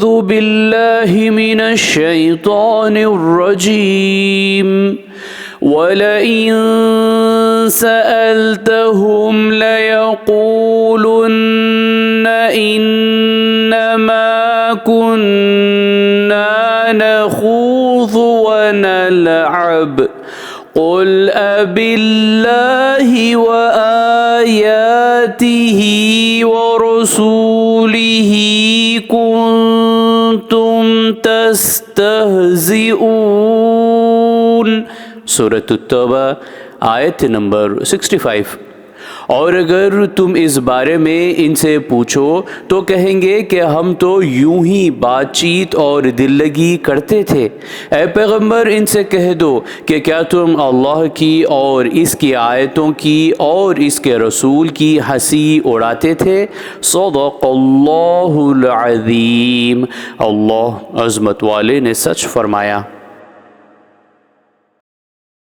अऊज़ु बिल्लाहि मिनश शैतानिर रजीम वलइन सअल्तहुम लयक़ूलुन्न इन्नमा कुन्ना नख़ूज़ु व नलअब क़ुल अबिल्लाहि व आयातिही व रसूलिही कुन्तुम तस्तहज़िऊन। सूरत तौबा आयत नंबर 65। और अगर तुम इस बारे में इनसे पूछो तो कहेंगे कि हम तो यूं ही बातचीत और दिल लगी करते थे। ए पैगंबर, इनसे कह दो कि क्या तुम अल्लाह की और इसकी आयतों की और इसके रसूल की हंसी उड़ाते थे। सदक़ल्लाहुल अज़ीम। अल्लाह अज़मत वाले ने सच फरमाया।